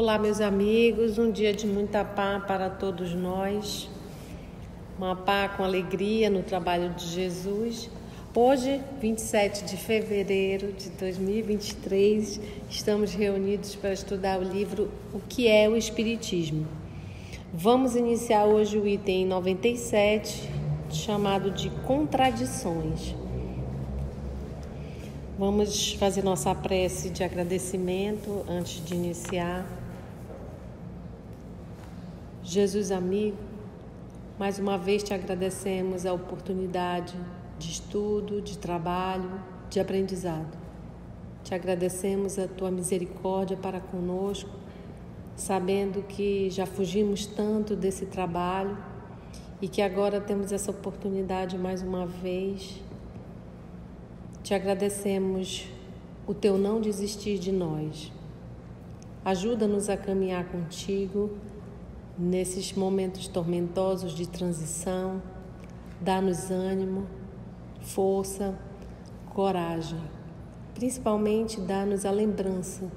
Olá, meus amigos, um dia de muita paz para todos nós, uma paz com alegria no trabalho de Jesus. Hoje, 27 de fevereiro de 2023, estamos reunidos para estudar o livro O que é o Espiritismo. Vamos iniciar hoje o item 97, chamado de Contradições. Vamos fazer nossa prece de agradecimento antes de iniciar. Jesus amigo, mais uma vez te agradecemos a oportunidade de estudo, de trabalho, de aprendizado. Te agradecemos a tua misericórdia para conosco, sabendo que já fugimos tanto desse trabalho e que agora temos essa oportunidade mais uma vez. Te agradecemos o teu não desistir de nós. Ajuda-nos a caminhar contigo nesses momentos tormentosos de transição. Dá-nos ânimo, força, coragem. Principalmente dá-nos a lembrança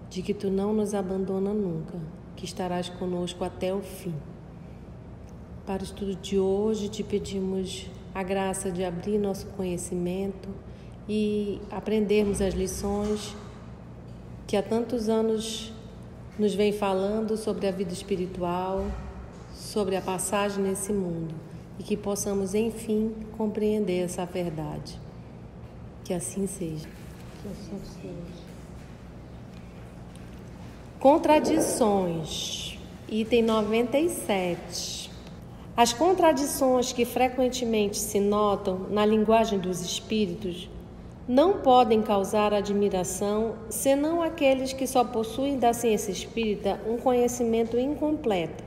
de que tu não nos abandona nunca, que estarás conosco até o fim. Para o estudo de hoje, te pedimos a graça de abrir nosso conhecimento e aprendermos as lições que há tantos anos nos vem falando sobre a vida espiritual, sobre a passagem nesse mundo, e que possamos, enfim, compreender essa verdade. Que assim seja. Que assim seja. Contradições. Item 97. As contradições que frequentemente se notam na linguagem dos espíritos não podem causar admiração senão aqueles que só possuem da ciência espírita um conhecimento incompleto,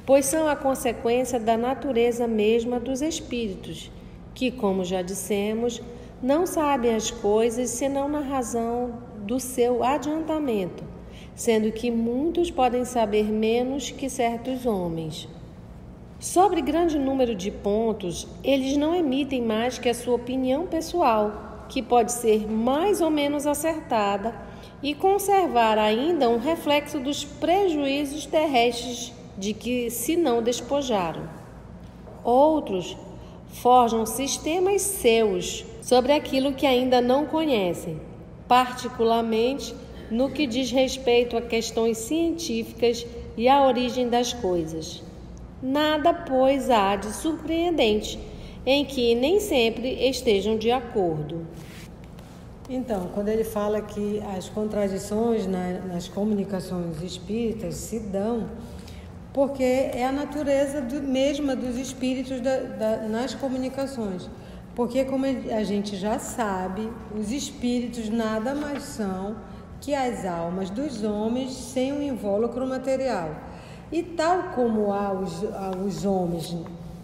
pois são a consequência da natureza mesma dos espíritos, que, como já dissemos, não sabem as coisas senão na razão do seu adiantamento, sendo que muitos podem saber menos que certos homens. Sobre grande número de pontos, eles não emitem mais que a sua opinião pessoal, que pode ser mais ou menos acertada e conservar ainda um reflexo dos prejuízos terrestres de que se não despojaram. Outros forjam sistemas seus sobre aquilo que ainda não conhecem, particularmente no que diz respeito a questões científicas e à origem das coisas. Nada, pois, há de surpreendente em que nem sempre estejam de acordo. Então, quando ele fala que as contradições nas comunicações espíritas se dão, porque é a natureza mesma dos espíritos nas comunicações. Porque, como a gente já sabe, os espíritos nada mais são que as almas dos homens sem um invólucro material. E tal como há os homens,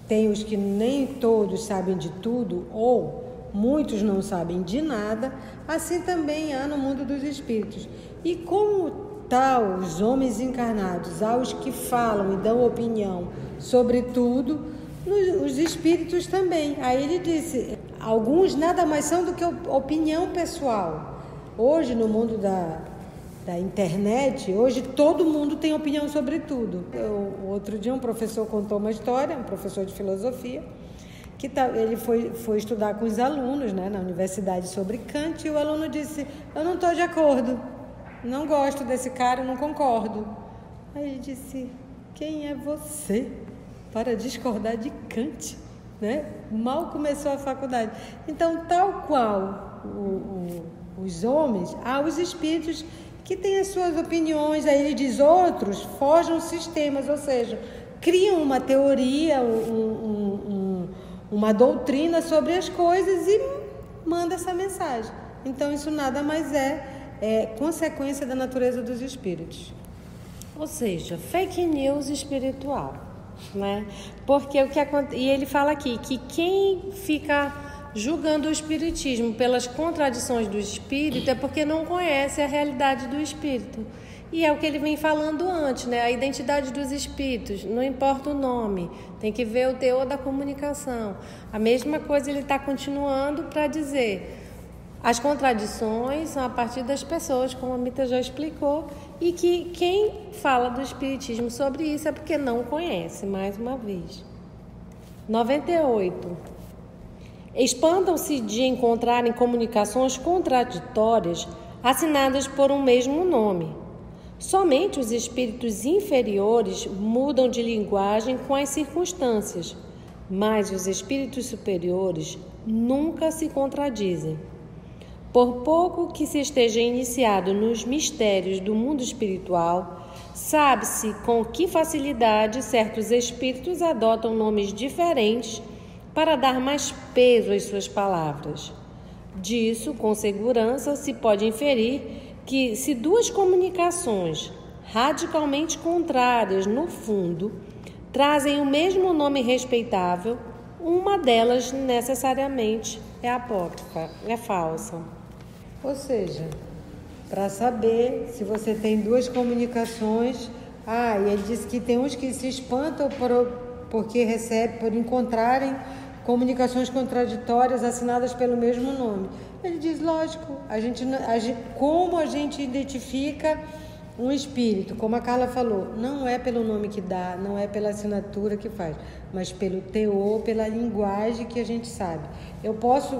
tem os que nem todos sabem de tudo, ou muitos não sabem de nada, assim também há no mundo dos espíritos. E como tal, os homens encarnados, há os que falam e dão opinião sobre tudo, os espíritos também. Aí ele disse, alguns nada mais são do que opinião pessoal. Hoje, no mundo da internet, hoje todo mundo tem opinião sobre tudo. Outro dia um professor contou uma história, um professor de filosofia, que ele foi estudar com os alunos, né, na universidade sobre Kant, e o aluno disse, eu não estou de acordo, não gosto desse cara, não concordo. Aí ele disse, quem é você para discordar de Kant? Né? Mal começou a faculdade. Então, tal qual os homens, há os espíritos que têm as suas opiniões. Aí ele diz, outros forjam sistemas, ou seja, criam uma teoria, uma doutrina sobre as coisas e manda essa mensagem. Então, isso nada mais é consequência da natureza dos espíritos. Ou seja, fake news espiritual, né? Porque e ele fala aqui que quem fica julgando o espiritismo pelas contradições do espírito é porque não conhece a realidade do espírito. E é o que ele vem falando antes, né? A identidade dos espíritos, não importa o nome, tem que ver o teor da comunicação. A mesma coisa ele está continuando para dizer, As contradições são a partir das pessoas, como a Mita já explicou, e que quem fala do Espiritismo sobre isso é porque não conhece, mais uma vez. 98. Espantam-se de encontrarem comunicações contraditórias assinadas por um mesmo nome. Somente os espíritos inferiores mudam de linguagem com as circunstâncias, mas os espíritos superiores nunca se contradizem. Por pouco que se esteja iniciado nos mistérios do mundo espiritual, sabe-se com que facilidade certos espíritos adotam nomes diferentes para dar mais peso às suas palavras. Disso, com segurança, se pode inferir que, se duas comunicações radicalmente contrárias, no fundo, trazem o mesmo nome respeitável, uma delas necessariamente é apócrifa, é falsa. Ou seja, para saber se você tem duas comunicações, e ele disse que tem uns que se espantam porque por encontrarem comunicações contraditórias assinadas pelo mesmo nome. Ele diz, lógico, como a gente identifica um espírito, como a Carla falou, não é pelo nome que dá, não é pela assinatura que faz, mas pelo teor, pela linguagem que a gente sabe. Eu posso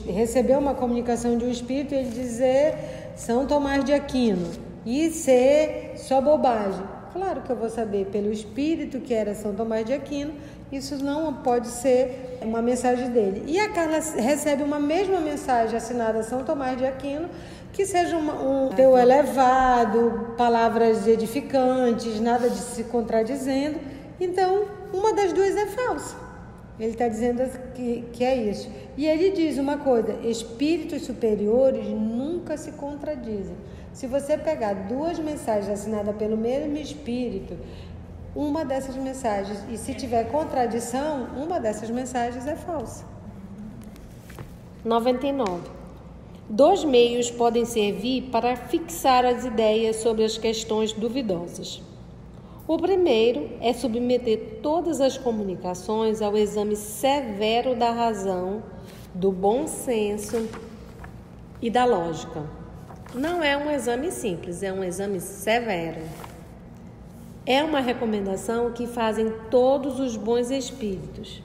receber uma comunicação de um espírito e ele dizer São Tomás de Aquino e ser só bobagem. Claro que eu vou saber pelo espírito que era São Tomás de Aquino, isso não pode ser uma mensagem dele. E a Carla recebe uma mesma mensagem assinada São Tomás de Aquino, que seja um teor elevado, palavras edificantes, nada de se contradizendo. Então, uma das duas é falsa. Ele está dizendo que é isso. E ele diz uma coisa, espíritos superiores nunca se contradizem. Se você pegar duas mensagens assinadas pelo mesmo espírito, uma dessas mensagens, e se tiver contradição, uma dessas mensagens é falsa. 99. Dois meios podem servir para fixar as ideias sobre as questões duvidosas. O primeiro é submeter todas as comunicações ao exame severo da razão, do bom senso e da lógica. Não é um exame simples, é um exame severo. É uma recomendação que fazem todos os bons espíritos.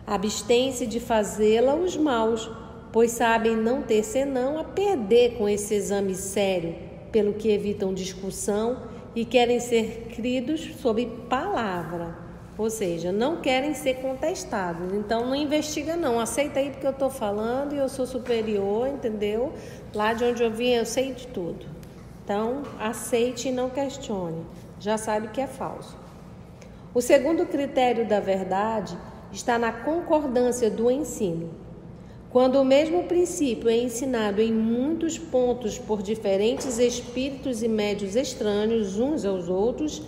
Abstêm-se de fazê-la os maus, pois sabem não ter senão a perder com esse exame sério, pelo que evitam discussão e querem ser cridos sob palavra, ou seja, não querem ser contestados. Então não investiga não, aceita aí porque eu estou falando e eu sou superior, entendeu? Lá de onde eu vim eu sei de tudo. Então aceite e não questione, já sabe que é falso. O segundo critério da verdade está na concordância do ensino. Quando o mesmo princípio é ensinado em muitos pontos por diferentes espíritos e médios estranhos uns aos outros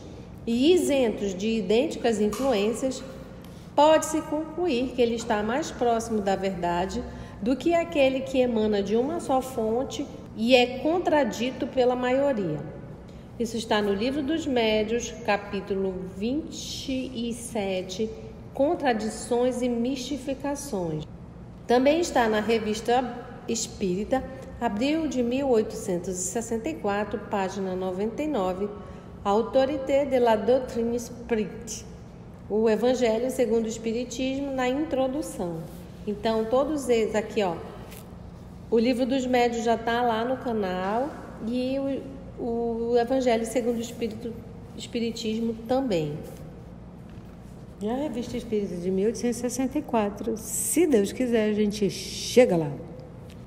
e isentos de idênticas influências, pode-se concluir que ele está mais próximo da verdade do que aquele que emana de uma só fonte e é contradito pela maioria. Isso está no Livro dos Médiuns, capítulo 27, Contradições e Mistificações. Também está na Revista Espírita, abril de 1864, página 99, Autorité de la Doctrine Espírita, o Evangelho segundo o Espiritismo, na introdução. Então, todos eles aqui, o Livro dos Médiuns já está lá no canal e o Evangelho segundo o Espiritismo também. E a Revista Espírita de 1864, se Deus quiser, a gente chega lá.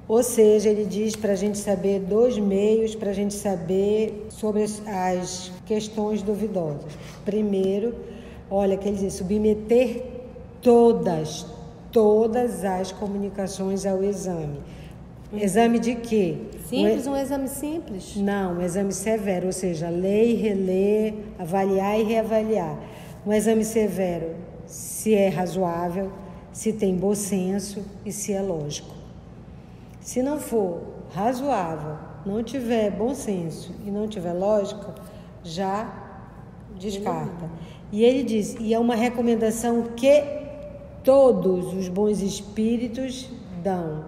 Ou seja, ele diz para a gente saber dois meios para a gente saber sobre as questões duvidosas. Primeiro, olha que ele diz, submeter todas as comunicações ao exame. Exame de quê? Simples, um exame simples? Não, um exame severo, ou seja, ler e reler, avaliar e reavaliar. Um exame severo, se é razoável, se tem bom senso e se é lógico. Se não for razoável, não tiver bom senso e não tiver lógica, já descarta. E ele diz, e é uma recomendação que todos os bons espíritos dão.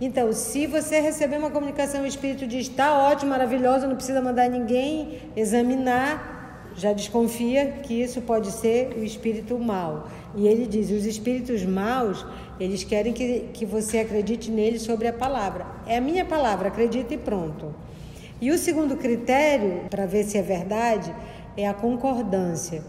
Então, se você receber uma comunicação, o espírito diz, está ótimo, maravilhosa, não precisa mandar ninguém examinar, já desconfia que isso pode ser o espírito mau. E ele diz, os espíritos maus, eles querem que você acredite neles sobre a palavra. É a minha palavra, acredita e pronto. E o segundo critério, para ver se é verdade, é a concordância.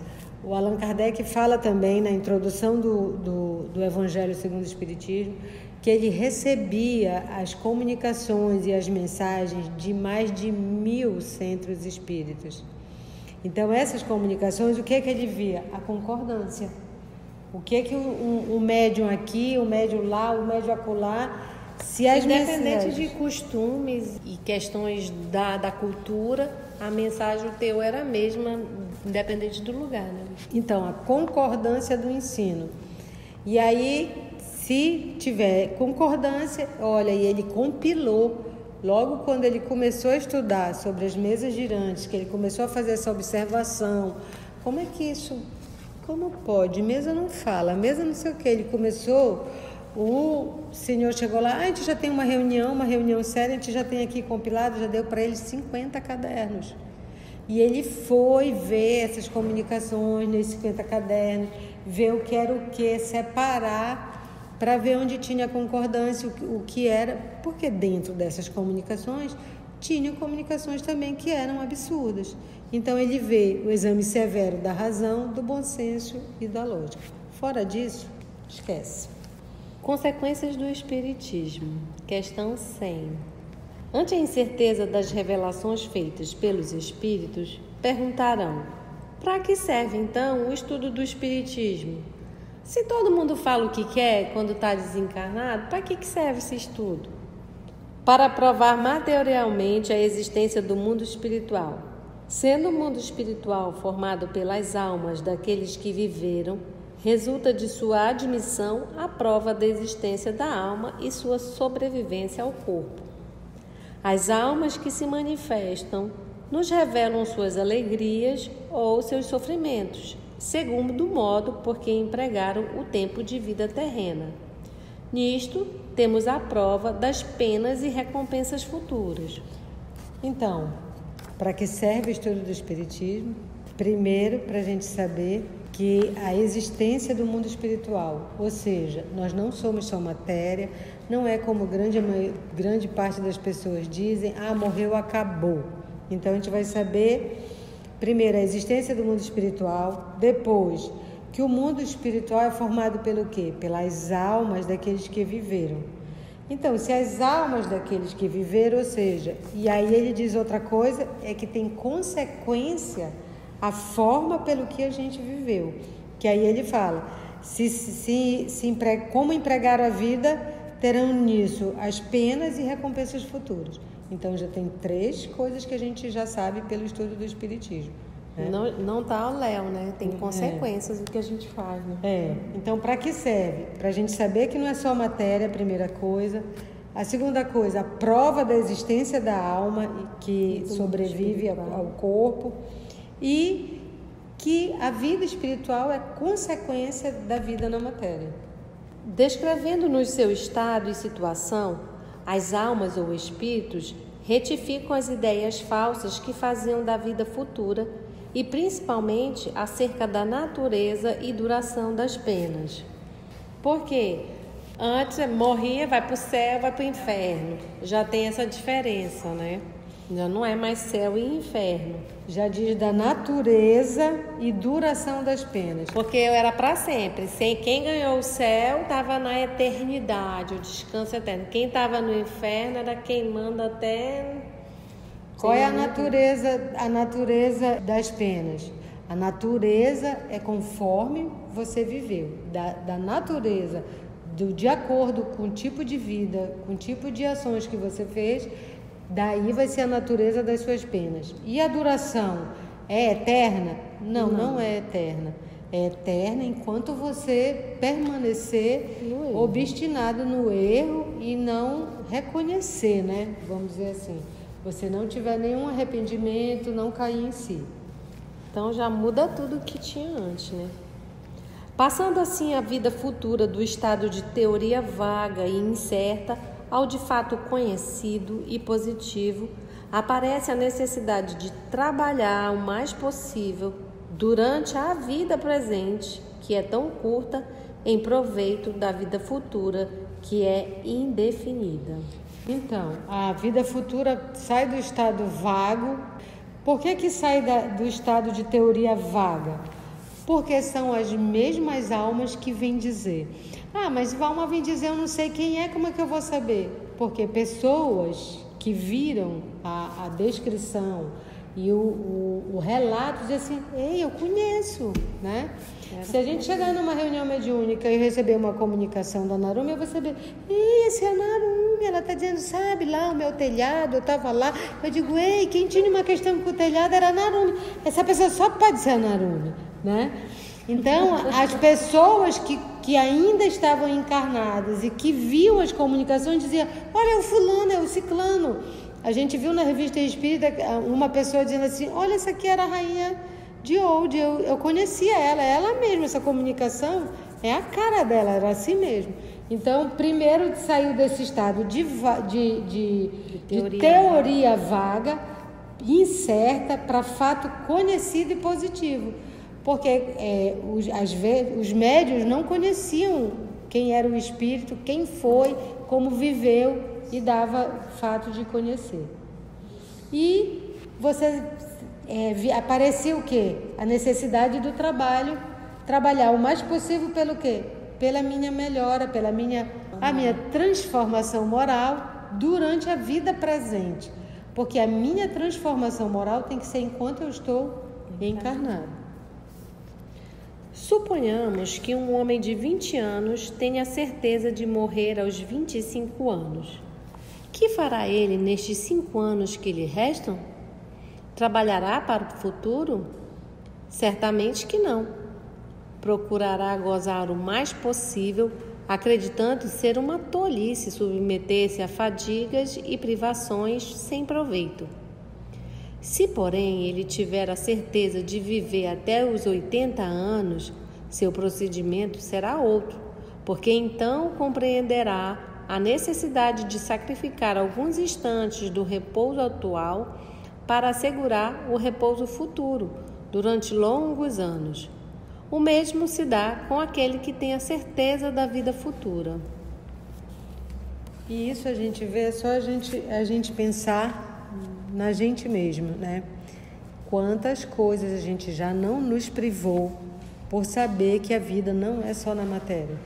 O Allan Kardec fala também na introdução do Evangelho segundo o Espiritismo que ele recebia as comunicações e as mensagens de mais de 1000 centros espíritas. Então, essas comunicações, o que é que ele via? A concordância. O que é que o médium aqui, o médium lá, o médium acolá, se as independente mensagens... de costumes e questões da cultura, a mensagem do teu era a mesma, independente do lugar, né? Então, a concordância do ensino. E aí, se tiver concordância, olha, e ele compilou, logo quando ele começou a estudar sobre as mesas girantes, que ele começou a fazer essa observação, como é que isso, como pode? Mesa não fala, mesa não sei o que, ele começou, o senhor chegou lá, a gente já tem uma reunião séria, a gente já tem aqui compilado, já deu para ele 50 cadernos. E ele foi ver essas comunicações nesses 50 cadernos, ver o que era o que, separar, para ver onde tinha concordância, o que era, porque dentro dessas comunicações tinham comunicações também que eram absurdas. Então ele vê o exame severo da razão, do bom senso e da lógica. Fora disso, esquece. Consequências do Espiritismo. Questão 100. Ante a incerteza das revelações feitas pelos Espíritos, perguntarão: para que serve então o estudo do Espiritismo? Se todo mundo fala o que quer quando está desencarnado, para que serve esse estudo? Para provar materialmente a existência do mundo espiritual. Sendo o mundo espiritual formado pelas almas daqueles que viveram, resulta de sua admissão a prova da existência da alma e sua sobrevivência ao corpo. As almas que se manifestam nos revelam suas alegrias ou seus sofrimentos, segundo o modo por que empregaram o tempo de vida terrena. Nisto, temos a prova das penas e recompensas futuras. Então, para que serve o estudo do Espiritismo? Primeiro, para a gente saber que a existência do mundo espiritual, ou seja, nós não somos só matéria, não é como grande parte das pessoas dizem, morreu, acabou. Então, a gente vai saber... Primeiro, a existência do mundo espiritual. Depois, que o mundo espiritual é formado pelo quê? Pelas almas daqueles que viveram. Então, se as almas daqueles que viveram, ou seja, e aí ele diz outra coisa, é que tem consequência a forma pelo que a gente viveu. Que aí ele fala, como empregaram a vida, terão nisso as penas e recompensas futuras. Então, já tem 3 coisas que a gente já sabe pelo estudo do Espiritismo. Né? Não está ao léu, né? Tem consequências do que a gente faz. Né? Então, para que serve? Para a gente saber que não é só matéria, a primeira coisa. A segunda coisa, a prova da existência da alma que sobrevive ao corpo. E que a vida espiritual é consequência da vida na matéria. Descrevendo-nos seu estado e situação, as almas ou espíritos retificam as ideias falsas que faziam da vida futura e principalmente acerca da natureza e duração das penas. Porque antes morria, vai para o céu, vai para o inferno. Já tem essa diferença, né? Já não é mais céu e inferno. Já diz da natureza e duração das penas. Porque era para sempre. Quem ganhou o céu estava na eternidade, o descanso eterno. Quem estava no inferno era queimando até... Qual é a natureza das penas? A natureza é conforme você viveu. Da natureza, de acordo com o tipo de vida, com o tipo de ações que você fez... Daí vai ser a natureza das suas penas. E a duração é eterna? Não é eterna. É eterna enquanto você permanecer obstinado no erro e não reconhecer, né? Vamos dizer assim. Você não tiver nenhum arrependimento, não cair em si. Então já muda tudo o que tinha antes, né? Passando assim a vida futura do estado de teoria vaga e incerta ao de fato conhecido e positivo, aparece a necessidade de trabalhar o mais possível durante a vida presente, que é tão curta, em proveito da vida futura, que é indefinida. Então, a vida futura sai do estado vago. Por que sai do estado de teoria vaga? Porque são as mesmas almas que vêm dizer: mas Valma vem dizer, eu não sei quem é, como é que eu vou saber? Porque pessoas que viram a descrição e o relato dizem assim: ei, eu conheço, né? Se a gente chegar numa reunião mediúnica e receber uma comunicação da Narumi, eu vou saber: ei, esse é a Narumi, ela está dizendo, sabe, lá o meu telhado, eu estava lá. Eu digo: ei, quem tinha uma questão com o telhado era a Narumi. Essa pessoa só pode ser a Narumi, né? Então, as pessoas que ainda estavam encarnadas e que viam as comunicações diziam: olha, é o fulano, é o ciclano. A gente viu na revista Espírita uma pessoa dizendo assim: olha, essa aqui era a rainha de Old, eu conhecia ela mesma, essa comunicação é a cara dela, era assim mesmo. Então, primeiro saiu desse estado de teoria vaga, incerta, para fato conhecido e positivo. Porque os médiuns não conheciam quem era o espírito, quem foi, como viveu, e dava fato de conhecer. E apareceu o quê? A necessidade do trabalhar o mais possível pelo quê? Pela minha melhora, a minha transformação moral durante a vida presente. Porque a minha transformação moral tem que ser enquanto eu estou encarnado. Suponhamos que um homem de 20 anos tenha certeza de morrer aos 25 anos. Que fará ele nestes 5 anos que lhe restam? Trabalhará para o futuro? Certamente que não. Procurará gozar o mais possível, acreditando ser uma tolice submeter-se a fadigas e privações sem proveito. Se, porém, ele tiver a certeza de viver até os 80 anos, seu procedimento será outro, porque então compreenderá a necessidade de sacrificar alguns instantes do repouso atual para assegurar o repouso futuro durante longos anos. O mesmo se dá com aquele que tem a certeza da vida futura. E isso a gente vê, é só a gente pensar na gente mesmo, né? Quantas coisas a gente já não nos privou por saber que a vida não é só na matéria.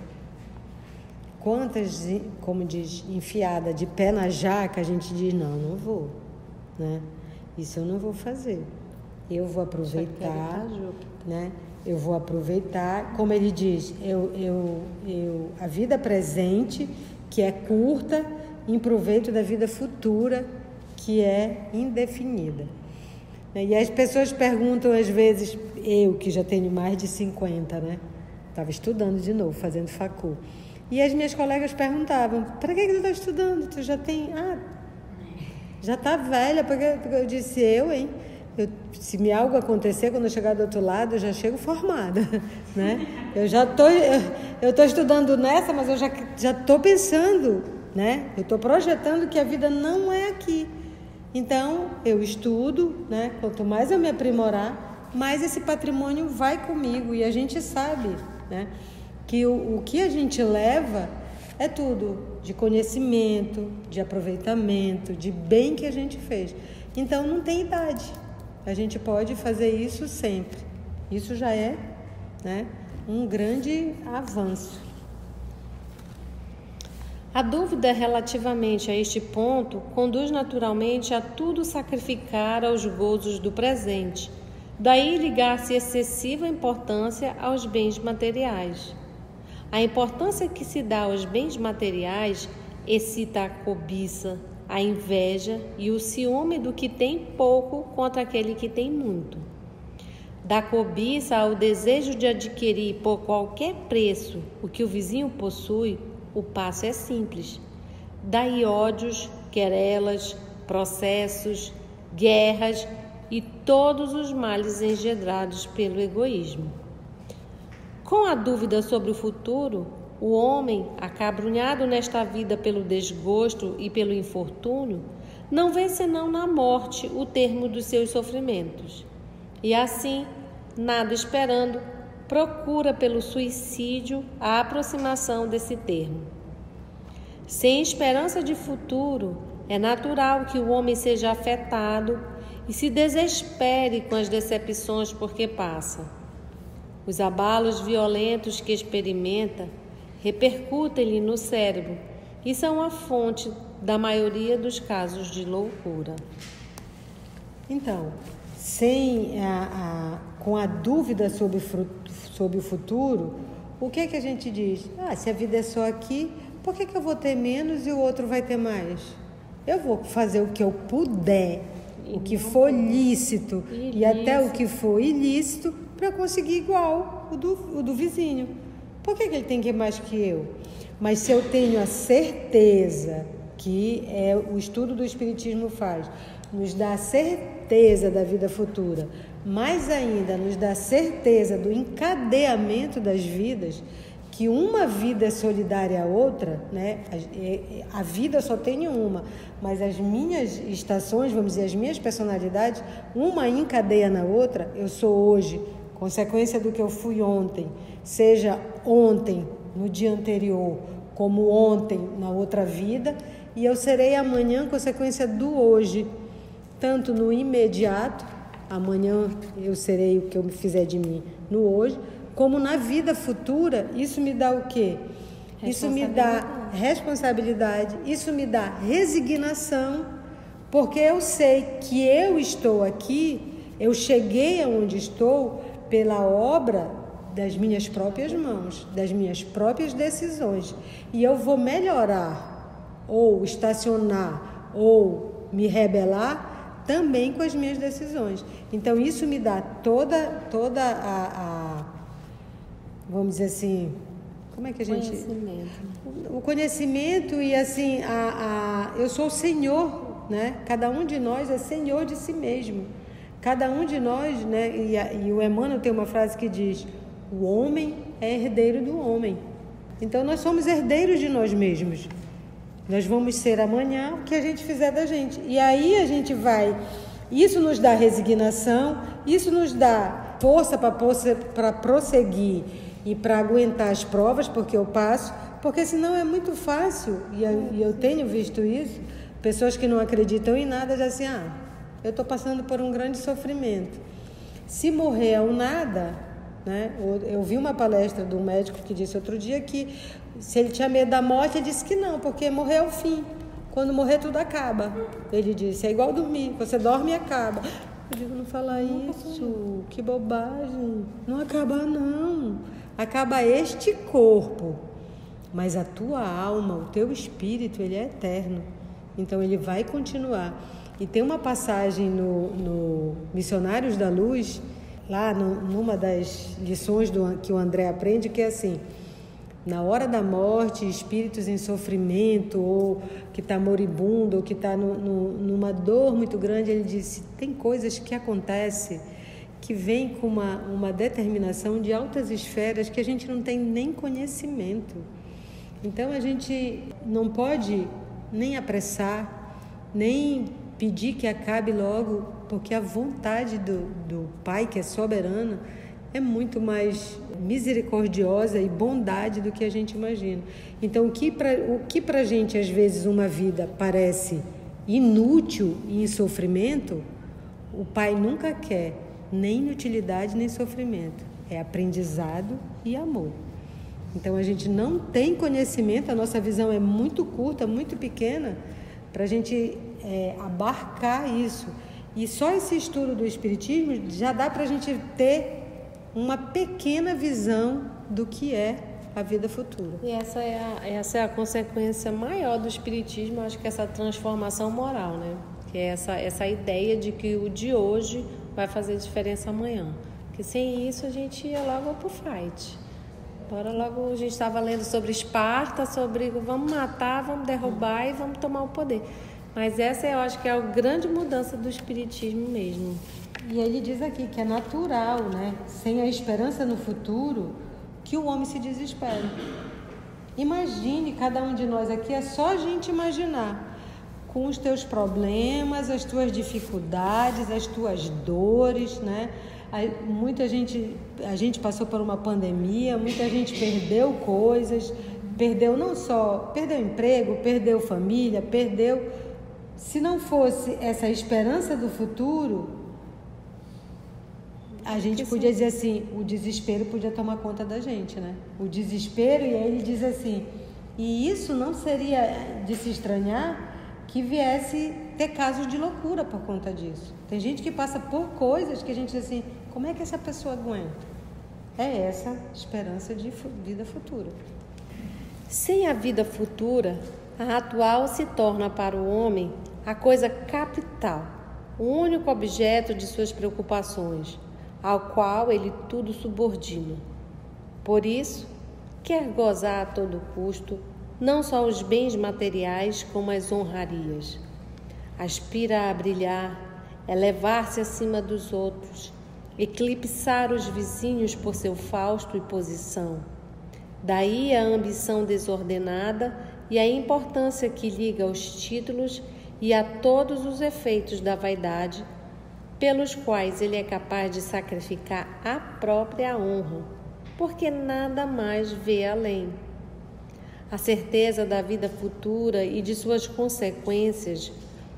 Quantas, como diz, enfiada de pé na jaca, a gente diz: não vou, né? Isso eu não vou fazer. Eu vou aproveitar, né? Eu vou aproveitar, como ele diz, a vida presente, que é curta, em proveito da vida futura, que é indefinida. E as pessoas perguntam às vezes, eu que já tenho mais de 50, né? Estava estudando de novo, fazendo facul. E as minhas colegas perguntavam: para que tu está estudando? Tu já tem... já está velha. Porque eu disse: se me algo acontecer, quando eu chegar do outro lado, eu já chego formada, né? Eu estou estudando nessa, mas eu já estou pensando, né? Eu estou projetando que a vida não é aqui. Então, eu estudo, né? Quanto mais eu me aprimorar, mais esse patrimônio vai comigo. E a gente sabe, né? Que o que a gente leva é tudo de conhecimento, de aproveitamento, de bem que a gente fez. Então, não tem idade. A gente pode fazer isso sempre. Isso já é, né, um grande avanço. A dúvida relativamente a este ponto conduz naturalmente a tudo sacrificar aos gozos do presente, daí ligar-se excessiva importância aos bens materiais. A importância que se dá aos bens materiais excita a cobiça, a inveja e o ciúme do que tem pouco contra aquele que tem muito. Da cobiça ao desejo de adquirir por qualquer preço o que o vizinho possui, o passo é simples. Daí ódios, querelas, processos, guerras e todos os males engendrados pelo egoísmo. Com a dúvida sobre o futuro, o homem, acabrunhado nesta vida pelo desgosto e pelo infortúnio, não vê senão na morte o termo dos seus sofrimentos. E assim, nada esperando, procura pelo suicídio a aproximação desse termo. Sem esperança de futuro, é natural que o homem seja afetado e se desespere com as decepções por que passa. Os abalos violentos que experimenta repercutem-lhe no cérebro e são a fonte da maioria dos casos de loucura. Então, com a dúvida sobre o futuro, o que é que a gente diz? Se a vida é só aqui, por que eu vou ter menos e o outro vai ter mais? Eu vou fazer o que eu puder, o que for lícito e até o que for ilícito para conseguir igual o do vizinho. Por que ele tem que ir mais que eu? Mas se eu tenho a certeza que o estudo do Espiritismo faz, nos dá a certeza da vida futura, mais ainda nos dá a certeza do encadeamento das vidas, que uma vida é solidária à outra, né? A vida só tem uma, mas as minhas estações, vamos dizer, as minhas personalidades, uma encadeia na outra. Eu sou hoje consequência do que eu fui ontem, seja ontem, no dia anterior, como ontem, na outra vida, e eu serei amanhã consequência do hoje, tanto no imediato, amanhã eu serei o que eu fizer de mim no hoje, como na vida futura. Isso me dá o quê? Isso me dá responsabilidade, isso me dá resignação, porque eu sei que eu estou aqui, eu cheguei aonde estou pela obra das minhas próprias mãos, das minhas próprias decisões. E eu vou melhorar, ou estacionar, ou me rebelar também com as minhas decisões. Então, isso me dá toda vamos dizer assim, como é que a gente... O conhecimento e assim, eu sou o senhor, né? Cada um de nós é senhor de si mesmo. Cada um de nós, né? E o Emmanuel tem uma frase que diz: o homem é herdeiro do homem. Então, nós somos herdeiros de nós mesmos. Nós vamos ser amanhã o que a gente fizer da gente. E aí a gente vai... Isso nos dá resignação, isso nos dá força para prosseguir e para aguentar as provas, porque eu passo, porque senão é muito fácil, e eu tenho visto isso, pessoas que não acreditam em nada, já assim, eu estou passando por um grande sofrimento. Se morrer é um nada, né? Eu vi uma palestra de um médico que disse outro dia que se ele tinha medo da morte, ele disse que não, porque morrer é o fim. Quando morrer, tudo acaba. Ele disse, é igual dormir, você dorme e acaba. Eu digo, não fala isso, que bobagem. Não acaba, não. Acaba este corpo, mas a tua alma, o teu espírito, ele é eterno. Então, ele vai continuar. E tem uma passagem no Missionários da Luz, lá numa das lições que o André aprende, que é assim: na hora da morte, espíritos em sofrimento, ou que está moribundo, ou que está numa dor muito grande, ele disse, tem coisas que acontecem que vêm com uma determinação de altas esferas que a gente não tem nem conhecimento. Então, a gente não pode nem apressar, nem pedir que acabe logo, porque a vontade do Pai, que é soberano, é muito mais misericordiosa e bondade do que a gente imagina. Então, o que para a gente, às vezes, uma vida parece inútil e em sofrimento, o Pai nunca quer nem inutilidade nem sofrimento. É aprendizado e amor. Então, a gente não tem conhecimento, a nossa visão é muito curta, muito pequena, para a gente abarcar isso. E só esse estudo do Espiritismo já dá para a gente ter uma pequena visão do que é a vida futura. E essa é a consequência maior do Espiritismo, acho que essa transformação moral, né? Que é essa ideia de que o de hoje vai fazer diferença amanhã. Porque sem isso a gente ia logo pro fight. Bora logo, a gente estava lendo sobre Esparta, sobre vamos matar, vamos derrubar e vamos tomar o poder. Mas essa eu acho que é a grande mudança do Espiritismo mesmo. E ele diz aqui que é natural, né? Sem a esperança no futuro, que o homem se desespere. Imagine, cada um de nós aqui, é só a gente imaginar, com os teus problemas, as tuas dificuldades, as tuas dores, né? A gente passou por uma pandemia, muita gente perdeu coisas, perdeu emprego, perdeu família, se não fosse essa esperança do futuro, a gente podia dizer assim, o desespero podia tomar conta da gente, né? O desespero, e aí ele diz assim, e isso não seria de se estranhar que viesse ter casos de loucura por conta disso. Tem gente que passa por coisas que a gente diz assim, como é que essa pessoa aguenta? É essa esperança de vida futura. Sem a vida futura, a atual se torna para o homem a coisa capital, o único objeto de suas preocupações, ao qual ele tudo subordina. Por isso, quer gozar a todo custo, não só os bens materiais, como as honrarias. Aspira a brilhar, elevar-se acima dos outros, eclipsar os vizinhos por seu fausto e posição. Daí a ambição desordenada e a importância que liga aos títulos e a todos os efeitos da vaidade, pelos quais ele é capaz de sacrificar a própria honra, porque nada mais vê além. A certeza da vida futura e de suas consequências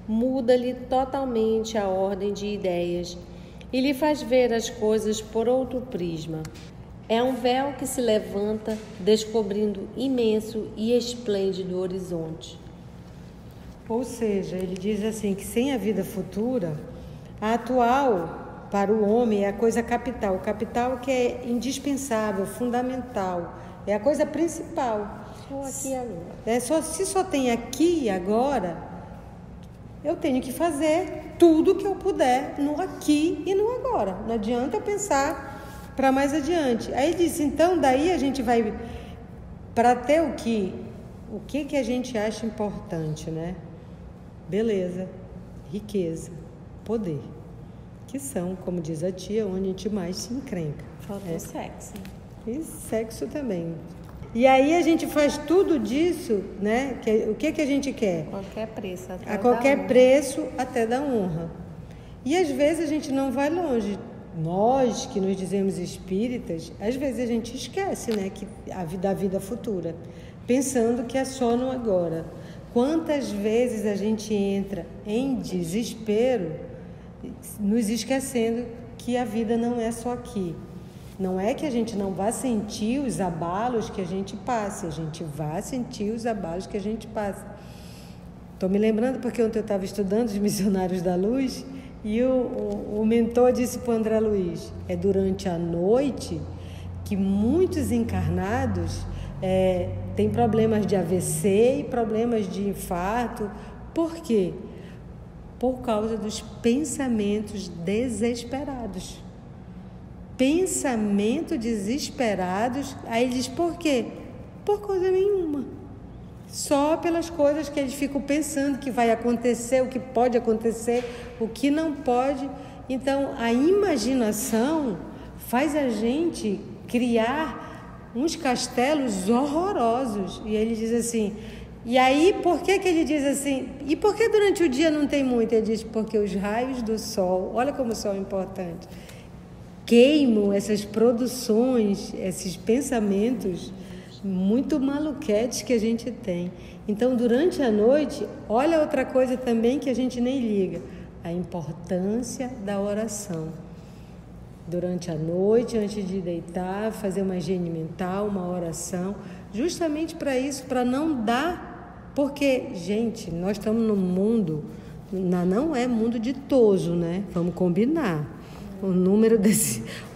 muda-lhe totalmente a ordem de ideias e lhe faz ver as coisas por outro prisma. É um véu que se levanta, descobrindo imenso e esplêndido horizonte. Ou seja, ele diz assim que sem a vida futura, a atual para o homem é a coisa capital. O capital que é indispensável, fundamental, é a coisa principal. Só aqui e agora. Se só tem aqui e agora, eu tenho que fazer tudo que eu puder no aqui e no agora. Não adianta eu pensar para mais adiante. Aí diz, então daí a gente vai para ter o que a gente acha importante, né? Beleza, riqueza, poder, que são, como diz a tia, onde a gente mais se encrenca. Falta sexo. E sexo também. E aí a gente faz tudo disso, né? O que a gente quer? Qualquer preço, até a qualquer preço, até da honra. E às vezes a gente não vai longe. Nós que nos dizemos espíritas, às vezes a gente esquece, né, que da vida futura, pensando que é só no agora. Quantas vezes a gente entra em desespero, nos esquecendo que a vida não é só aqui. Não é que a gente não vá sentir os abalos que a gente passa, a gente vai sentir os abalos que a gente passa. Estou me lembrando porque ontem eu estava estudando os Missionários da Luz e o mentor disse para o André Luiz, é durante a noite que muitos encarnados têm problemas de AVC e problemas de infarto. Por quê? Por causa dos pensamentos desesperados. Pensamento desesperados. Aí ele diz, por quê? Por coisa nenhuma. Só pelas coisas que eles ficam pensando que vai acontecer, o que pode acontecer, o que não pode. Então, a imaginação faz a gente criar uns castelos horrorosos. E ele diz assim, e aí por que ele diz assim, e por que durante o dia não tem muito? Ele diz, porque os raios do sol, olha como o sol é importante, queimam essas produções, esses pensamentos muito maluquetes que a gente tem. Então, durante a noite, olha outra coisa também que a gente nem liga, a importância da oração. Durante a noite, antes de deitar, fazer uma higiene mental, uma oração, justamente para isso, para não dar, porque, gente, nós estamos num mundo, não é mundo ditoso, né? Vamos combinar. O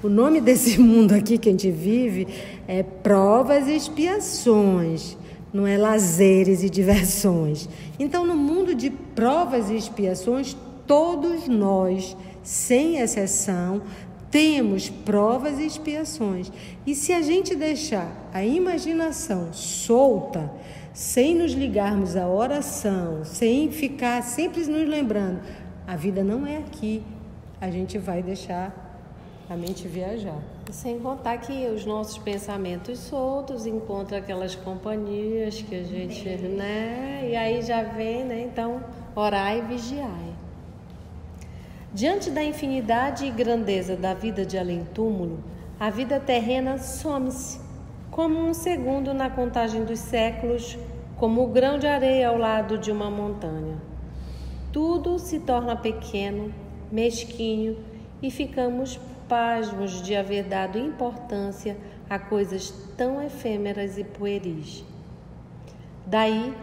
nome desse mundo aqui que a gente vive é provas e expiações, não é lazeres e diversões. Então, no mundo de provas e expiações, todos nós, sem exceção, temos provas e expiações. E se a gente deixar a imaginação solta, sem nos ligarmos à oração, sem ficar sempre nos lembrando, a vida não é aqui, a gente vai deixar a mente viajar. Sem contar que os nossos pensamentos soltos encontram aquelas companhias que a gente, né? E aí já vem, né? Então, orai e vigiai. Diante da infinidade e grandeza da vida de além-túmulo, a vida terrena some-se, como um segundo na contagem dos séculos, como o grão de areia ao lado de uma montanha. Tudo se torna pequeno, mesquinho, e ficamos pasmos de haver dado importância a coisas tão efêmeras e pueris. Daí,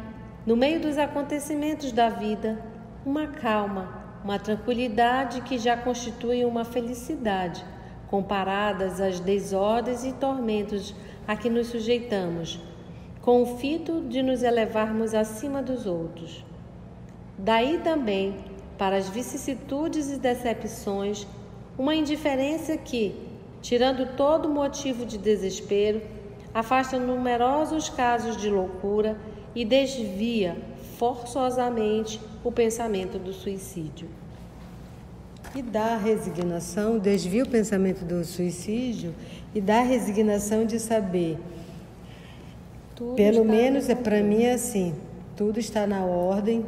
no meio dos acontecimentos da vida, uma calma, uma tranquilidade que já constituem uma felicidade, comparadas às desordens e tormentos a que nos sujeitamos, com o fito de nos elevarmos acima dos outros. Daí também, para as vicissitudes e decepções, uma indiferença que, tirando todo motivo de desespero, afasta numerosos casos de loucura e desvia forçosamente o pensamento do suicídio. E dá a resignação, desvia o pensamento do suicídio e dá a resignação de saber, tudo pelo menos para mim é assim, tudo está na ordem,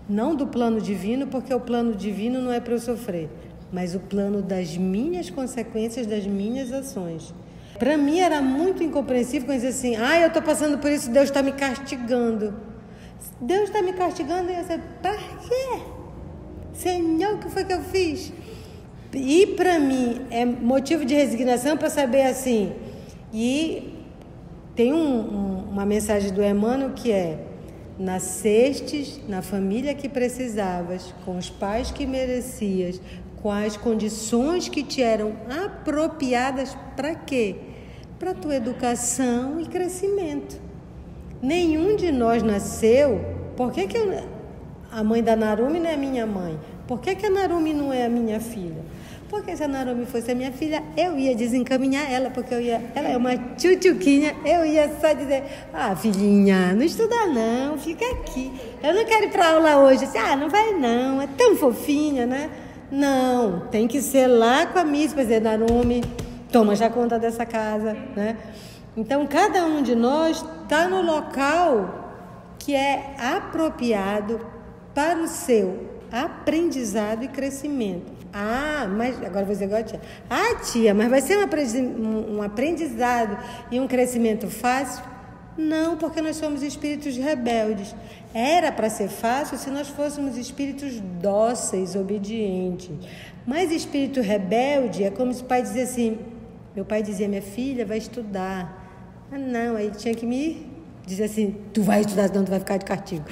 não do plano divino, porque o plano divino não é para eu sofrer, mas o plano das minhas consequências, das minhas ações. Para mim era muito incompreensível quando dizer assim, eu estou passando por isso, Deus está me castigando. Deus está me castigando e eu sei, para quê? Senhor, o que foi que eu fiz? E para mim é motivo de resignação para saber assim, e tem uma mensagem do Emmanuel que é: nascestes na família que precisavas, com os pais que merecias, com as condições que te eram apropriadas para quê? Para tua educação e crescimento. Nenhum de nós nasceu. Por que a mãe da Narumi não é minha mãe? Por que a Narumi não é a minha filha? Porque se a Narumi fosse a minha filha, eu ia desencaminhar ela, porque ela é uma tchutchuquinha, eu ia só dizer, filhinha, não estuda não, fica aqui. Eu não quero ir para aula hoje. Não vai não, é tão fofinha, né? Não, tem que ser lá com a Miss para dizer, Narumi, toma já conta dessa casa, né? Então, cada um de nós está no local que é apropriado para o seu aprendizado e crescimento. Mas agora vou dizer igual a tia. Tia, mas vai ser um aprendizado e um crescimento fácil? Não, porque nós somos espíritos rebeldes. Era para ser fácil se nós fôssemos espíritos dóceis, obedientes. Mas espírito rebelde é como se o pai dizia assim, meu pai dizia, minha filha vai estudar. Não, aí tinha que me dizer assim, tu vai estudar, senão tu vai ficar de castigo.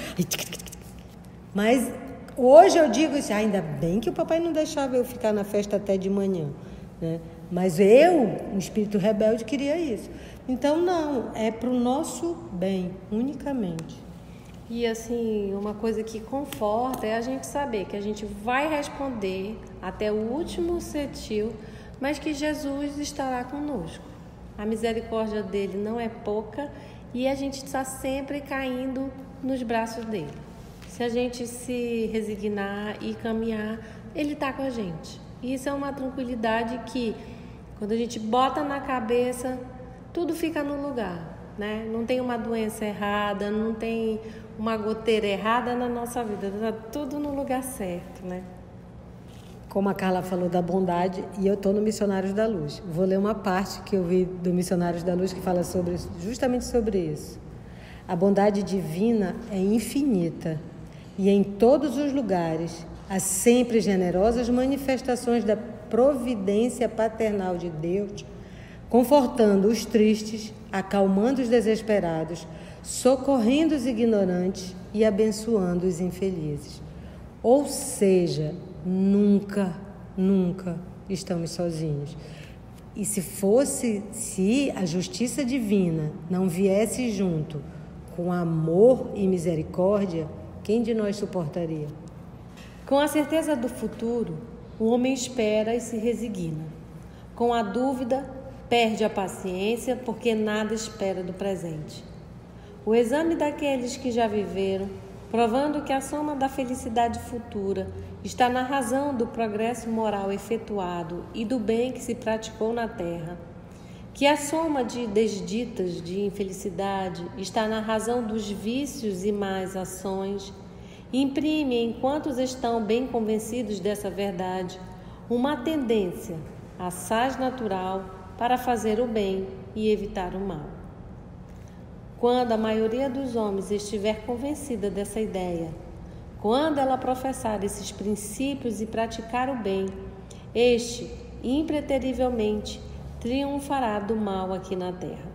Mas hoje eu digo assim, ainda bem que o papai não deixava eu ficar na festa até de manhã, né? Mas um espírito rebelde, queria isso. Então, não, é para o nosso bem, unicamente. E assim, uma coisa que conforta é a gente saber que a gente vai responder até o último cetil, mas que Jesus estará conosco. A misericórdia dele não é pouca e a gente está sempre caindo nos braços dele. Se a gente se resignar e caminhar, ele está com a gente. E isso é uma tranquilidade que, quando a gente bota na cabeça, tudo fica no lugar, né? Não tem uma doença errada, não tem uma goteira errada na nossa vida. Está tudo no lugar certo, né? Como a Carla falou da bondade, e eu estou no Missionários da Luz. Vou ler uma parte que eu vi do Missionários da Luz que fala justamente sobre isso. A bondade divina é infinita e em todos os lugares há sempre generosas manifestações da providência paternal de Deus, confortando os tristes, acalmando os desesperados, socorrendo os ignorantes e abençoando os infelizes. Ou seja, nunca estamos sozinhos. E se a justiça divina não viesse junto com amor e misericórdia, quem de nós suportaria? Com a certeza do futuro, o homem espera e se resigna. Com a dúvida, perde a paciência porque nada espera do presente. O exame daqueles que já viveram provando que a soma da felicidade futura está na razão do progresso moral efetuado e do bem que se praticou na terra, que a soma de desditas de infelicidade está na razão dos vícios e más ações, imprime em quantos estão bem convencidos dessa verdade uma tendência, assaz natural, para fazer o bem e evitar o mal. Quando a maioria dos homens estiver convencida dessa ideia, quando ela professar esses princípios e praticar o bem, este, impreterivelmente, triunfará do mal aqui na terra.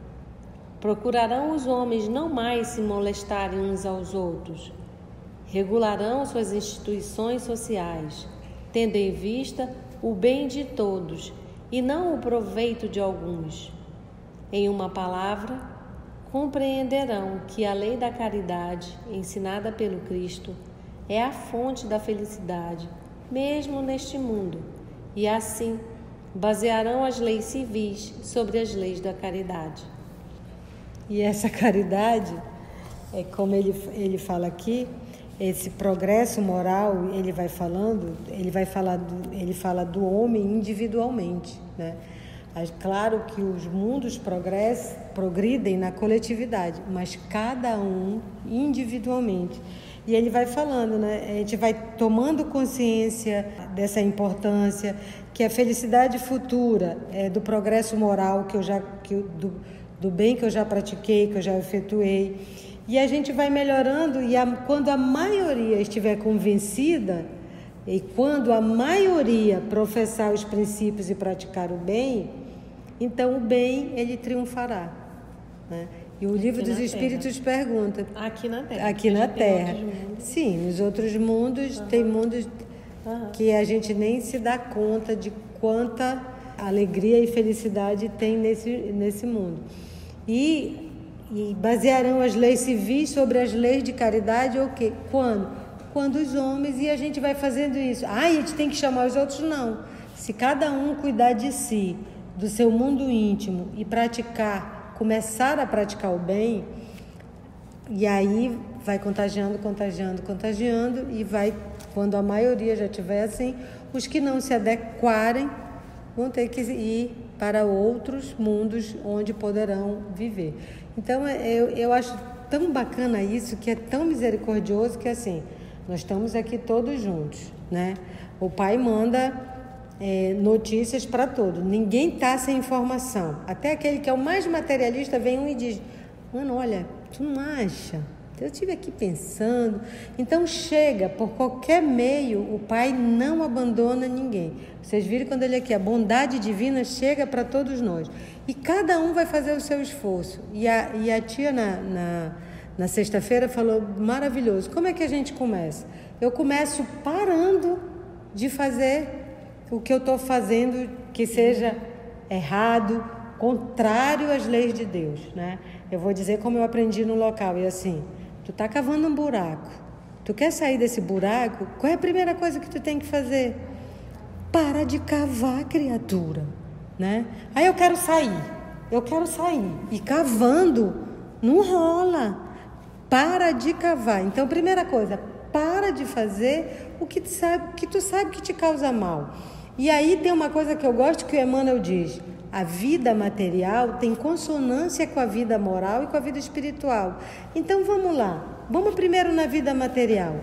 Procurarão os homens não mais se molestarem uns aos outros. Regularão suas instituições sociais, tendo em vista o bem de todos e não o proveito de alguns. Em uma palavra, compreenderão que a lei da caridade, ensinada pelo Cristo, é a fonte da felicidade, mesmo neste mundo, e assim basearão as leis civis sobre as leis da caridade. E essa caridade, como ele fala aqui, esse progresso moral, ele fala do homem individualmente, né? Claro que os mundos progridem na coletividade, mas cada um individualmente. E ele vai falando, né? A gente vai tomando consciência dessa importância, que a felicidade futura é do progresso moral do bem que eu já pratiquei, que eu já efetuei. E a gente vai melhorando, e quando a maioria estiver convencida, e quando a maioria professar os princípios e praticar o bem, então o bem, ele triunfará, né? E o Livro dos Espíritos pergunta... Aqui na Terra. Aqui na Terra. Sim, nos outros mundos, tem mundos que a gente nem se dá conta de quanta alegria e felicidade tem nesse mundo. E basearão as leis civis sobre as leis de caridade, o quê? Quando os homens, e a gente vai fazendo isso. A gente tem que chamar os outros? Não. Se cada um cuidar de si, do seu mundo íntimo e começar a praticar o bem, e aí vai contagiando, e vai, quando a maioria já estiver assim, os que não se adequarem vão ter que ir para outros mundos onde poderão viver. Então, eu acho tão bacana isso, que é tão misericordioso, que assim, nós estamos aqui todos juntos, né? O Pai manda notícias para todos, ninguém está sem informação. Até aquele que é o mais materialista vem um e diz: mano, olha, tu não acha? Eu estive aqui pensando. Então chega, por qualquer meio, o Pai não abandona ninguém. Vocês viram quando ele aqui, a bondade divina chega para todos nós. E cada um vai fazer o seu esforço. E a tia na sexta-feira falou maravilhoso. Como é que a gente começa? Eu começo parando de fazer o que eu estou fazendo que seja errado, contrário às leis de Deus, né? Eu vou dizer como eu aprendi no local, e assim, tu tá cavando um buraco, tu quer sair desse buraco, qual é a primeira coisa que tu tem que fazer? Para de cavar, criatura, né? Aí eu quero sair, e cavando não rola, para de cavar. Então, primeira coisa, para de fazer o que tu sabe que te causa mal. E aí tem uma coisa que eu gosto, que o Emmanuel diz: a vida material tem consonância com a vida moral e com a vida espiritual. Então vamos lá, vamos primeiro na vida material.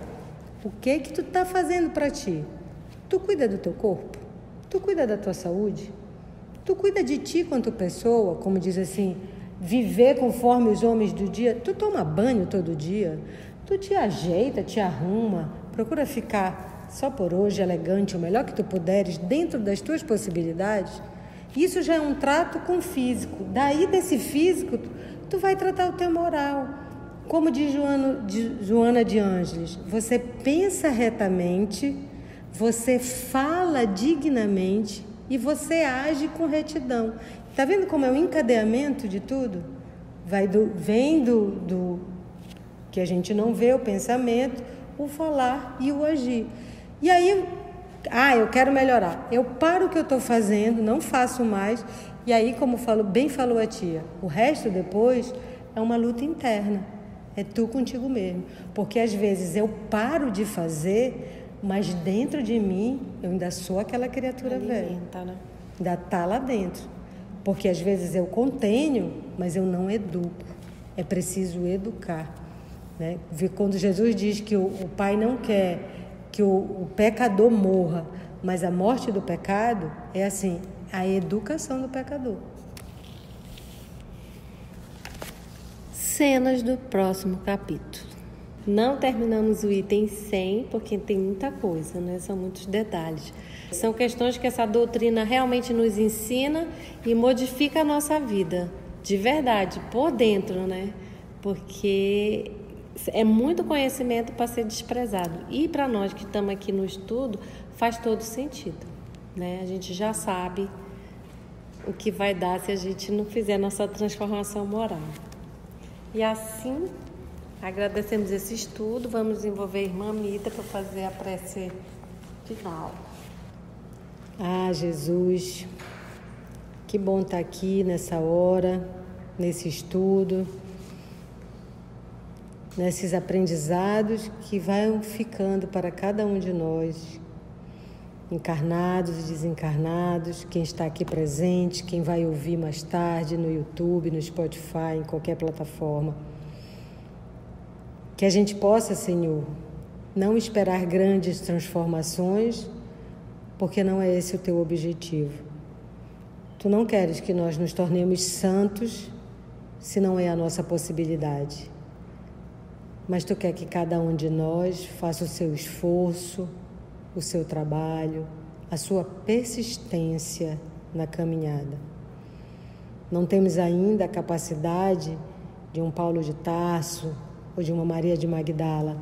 O que tu está fazendo para ti? Tu cuida do teu corpo? Tu cuida da tua saúde? Tu cuida de ti quanto pessoa, como diz assim, viver conforme os homens do dia? Tu toma banho todo dia? Tu te ajeita, te arruma, procura ficar só por hoje elegante, o melhor que tu puderes, dentro das tuas possibilidades? Isso já é um trato com o físico. Daí desse físico, tu vai tratar o teu moral. Como diz Joana de Ângeles, você pensa retamente, você fala dignamente e você age com retidão. Está vendo como é o encadeamento de tudo? Vem do que a gente não vê, o pensamento, o falar e o agir. E aí, eu quero melhorar. Eu paro o que eu estou fazendo, não faço mais. E aí, como bem falou a tia, o resto depois é uma luta interna. É tu contigo mesmo. Porque às vezes eu paro de fazer, mas dentro de mim eu ainda sou aquela criatura velha. Né? Ainda está lá dentro. Porque às vezes eu contenho, mas eu não educo. É preciso educar. Né? Quando Jesus diz que o Pai não quer que o pecador morra, mas a morte do pecado é assim, a educação do pecador. Cenas do próximo capítulo. Não terminamos o item 100 porque tem muita coisa, né? São muitos detalhes. São questões que essa doutrina realmente nos ensina e modifica a nossa vida, de verdade, por dentro, né? Porque é muito conhecimento para ser desprezado. E para nós que estamos aqui no estudo, faz todo sentido, né? A gente já sabe o que vai dar se a gente não fizer nossa transformação moral. E assim, agradecemos esse estudo. Vamos desenvolver a irmã Mita para fazer a prece final. Ah, Jesus, que bom estar aqui nessa hora, nesse estudo, nesses aprendizados que vão ficando para cada um de nós, encarnados e desencarnados, quem está aqui presente, quem vai ouvir mais tarde no YouTube, no Spotify, em qualquer plataforma. Que a gente possa, Senhor, não esperar grandes transformações, porque não é esse o teu objetivo. Tu não queres que nós nos tornemos santos se não é a nossa possibilidade. Mas tu quer que cada um de nós faça o seu esforço, o seu trabalho, a sua persistência na caminhada. Não temos ainda a capacidade de um Paulo de Tarso ou de uma Maria de Magdala,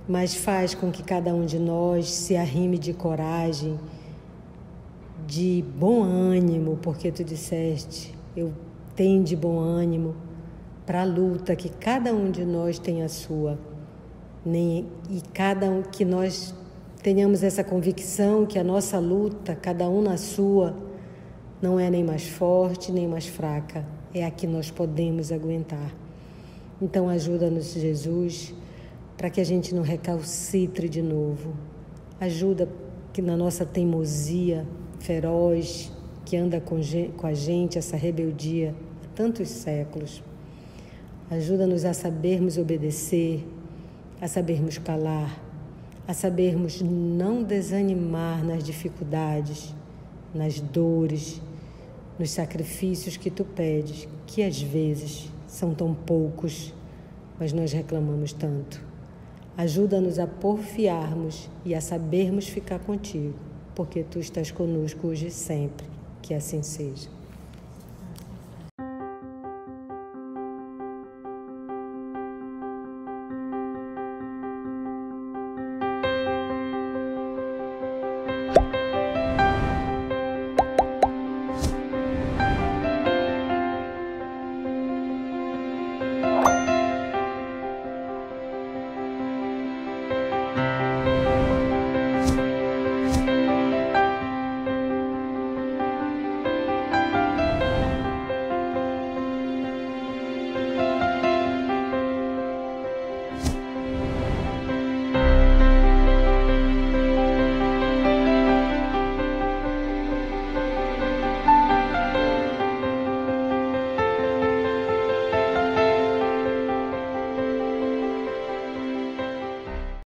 mas faz com que cada um de nós se arrime de coragem, de bom ânimo, porque tu disseste, eu tenho de bom ânimo para a luta, que cada um de nós tem a sua. E cada um que nós tenhamos essa convicção que a nossa luta, cada um na sua, não é nem mais forte, nem mais fraca, é a que nós podemos aguentar. Então ajuda-nos, Jesus, para que a gente não recalcitre de novo. Ajuda que na nossa teimosia feroz, que anda com a gente, essa rebeldia há tantos séculos. Ajuda-nos a sabermos obedecer, a sabermos calar, a sabermos não desanimar nas dificuldades, nas dores, nos sacrifícios que tu pedes, que às vezes são tão poucos, mas nós reclamamos tanto. Ajuda-nos a porfiarmos e a sabermos ficar contigo, porque tu estás conosco hoje e sempre, que assim seja.